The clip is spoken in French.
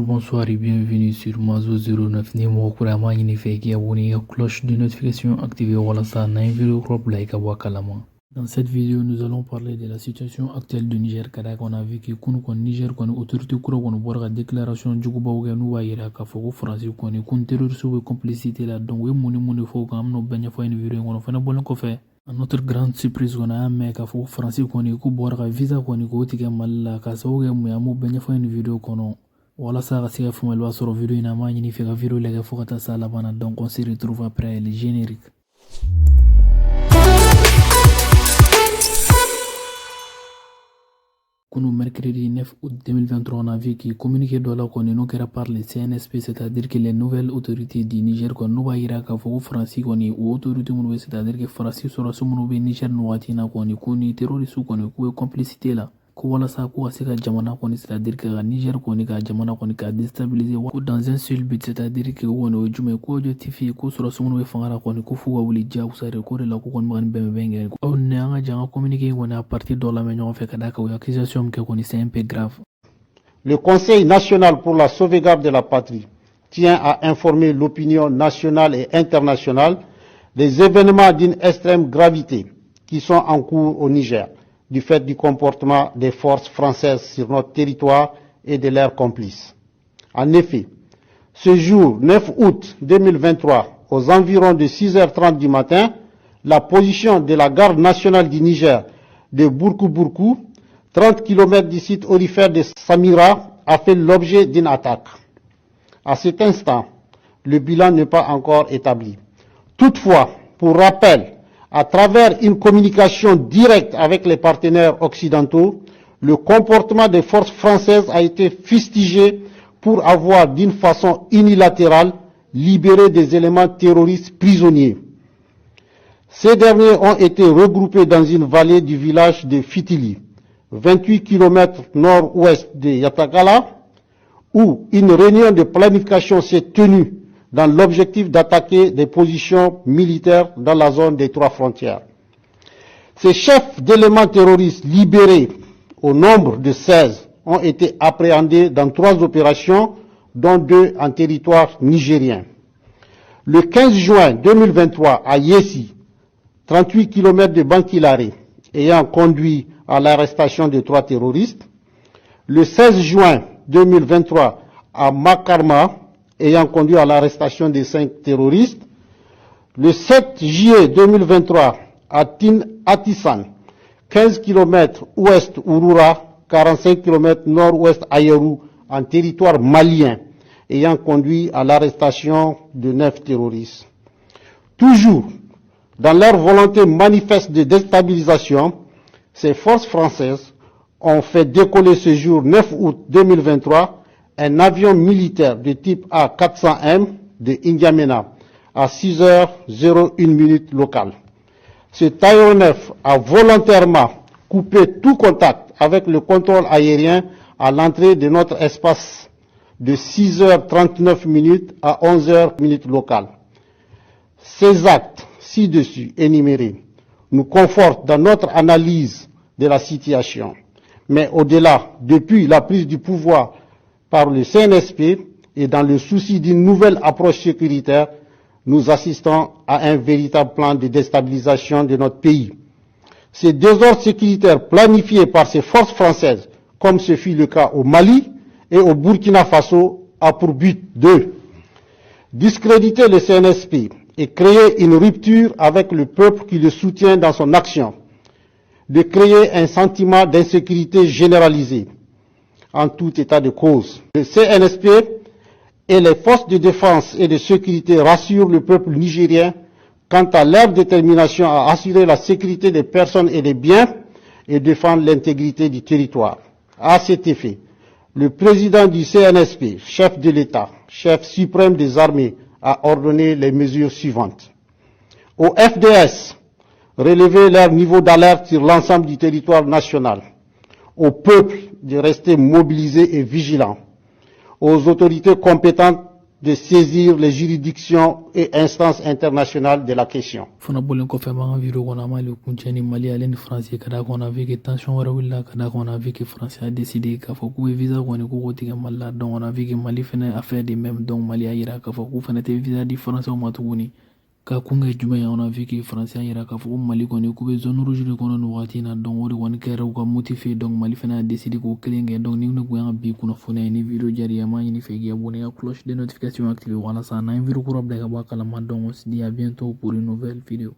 bonsoir et bienvenue sur Mazo 09 numéro kurama ñi fait qui abonné à cloche de notification activée wala sa na vidéo crop like awakalama. Dans cette vidéo, nous allons parler de la situation actuelle du Niger kada qu'on a vu que kun Niger kon autorité kura kon borga déclaration juguba ou ganu wa yira ka foko français kon kun terroriste ou complicité là donc we moni fo kam no banya fa une vidéo on fa na bolon ko fait. À notre grande surprise, on a un mec à faux français qu'on est coup boire visa qu'on est côté mal ka so ge mu amu banya fa une vidéo qu'on wala ça va se faire mal sur vidéo ina ma ni fait la vidéo les faut que ça la bana donc on se retrouve après le générique. Kunu mercredi 9 août 2023, on a vu que communiqué de la qu'on par le CNSP, c'est-à-dire que les nouvelles autorités du Niger qu'on nous va Irak ou Francis qu'on est ou autorité mon c'est-à-dire que Francis sera sous mon Niger noatina qu'on est connu terroriste ou qu'on est complicité là. Wala sa ko asika jamana ko c'est-à-dire que Niger ko ni ka jamana ko ni ka déstabiliser dans un seul but c'est-à-dire que on jume ko justifie ko sura sumu fangara ko ni ko fuwa wuli ja usare ko la ko kon magan bembe on ne anga janga communiquer on à partir de la maison fait kada ka accusation que ko ni c'est un peu grave. Le Conseil national pour la sauvegarde de la patrie tient à informer l'opinion nationale et internationale des événements d'une extrême gravité qui sont en cours au Niger, du fait du comportement des forces françaises sur notre territoire et de leurs complices. En effet, ce jour 9 août 2023, aux environs de 6h30 du matin, la position de la garde nationale du Niger de Bourkou, 30 km du site aurifère de Samira, a fait l'objet d'une attaque. À cet instant, le bilan n'est pas encore établi. Toutefois, pour rappel, à travers une communication directe avec les partenaires occidentaux, le comportement des forces françaises a été fustigé pour avoir d'une façon unilatérale libéré des éléments terroristes prisonniers. Ces derniers ont été regroupés dans une vallée du village de Fitili, 28 km nord-ouest de Yatakala, où une réunion de planification s'est tenue dans l'objectif d'attaquer des positions militaires dans la zone des 3 frontières. Ces chefs d'éléments terroristes libérés, au nombre de 16, ont été appréhendés dans 3 opérations, dont 2 en territoire nigérien. Le 15 juin 2023, à Yessi, 38 km de Bankilare, ayant conduit à l'arrestation de 3 terroristes. Le 16 juin 2023, à Makarma, ayant conduit à l'arrestation de 5 terroristes. Le 7 juillet 2023, à Atissan, 15 km ouest Urura, 45 km nord-ouest Ayerou, en territoire malien, ayant conduit à l'arrestation de 9 terroristes. Toujours dans leur volonté manifeste de déstabilisation, ces forces françaises ont fait décoller ce jour 9 août 2023 un avion militaire de type A400M de N'Djamena à 6h01 locale. Cet aéronef a volontairement coupé tout contact avec le contrôle aérien à l'entrée de notre espace de 6h39 à 11h locale. Ces actes ci-dessus énumérés nous confortent dans notre analyse de la situation. Mais au-delà, depuis la prise du pouvoir par le CNSP et dans le souci d'une nouvelle approche sécuritaire, nous assistons à un véritable plan de déstabilisation de notre pays. Ces désordres sécuritaires planifiés par ces forces françaises, comme ce fut le cas au Mali et au Burkina Faso, a pour but de discréditer le CNSP et créer une rupture avec le peuple qui le soutient dans son action, de créer un sentiment d'insécurité généralisé. En tout état de cause, le CNSP et les forces de défense et de sécurité rassurent le peuple nigérien quant à leur détermination à assurer la sécurité des personnes et des biens et défendre l'intégrité du territoire. À cet effet, le président du CNSP, chef de l'État, chef suprême des armées, a ordonné les mesures suivantes. Au FDS, relever leur niveau d'alerte sur l'ensemble du territoire national. Au peuple de rester mobilisé et vigilant, aux autorités compétentes de saisir les juridictions et instances internationales de la question. Fana bolen kɔfɛ b'an ka video kɔnɔ an m'ale kuncɛ ni Mali ale ni France ka da kɔnɔ vu que tension wɛrɛ wulila ka da kɔnɔ vu que France a décidé k'a fɔ k'u bɛ visa kɔni k'u k'o tigɛ Mali la donc on a vu que Mali fɛnɛ a fait de même donc Mali a yira k'a fɔ k'u fɛnɛ tɛ visa di Français ma tuguni ka kun kɛ jumɛn ye on a vu que France a yira k'a fɔ ko Mali kɔni k'u bɛ zone rouge de kɔnɔ nin wagati in na donc o de kɔni kɛra u ka motif ye donc Mali fɛnɛ a décidé k'o kelen kɛ donc ni ne kun y'an ka bi kunnafoniya ye ni video diyara i ye an b'a ɲini fɛ k'i abonner ka cloche de notification activer walasa n'an ye video kura bila i ka bɔ a kalama donc on se dit à bientôt pour une nouvelle vidéo.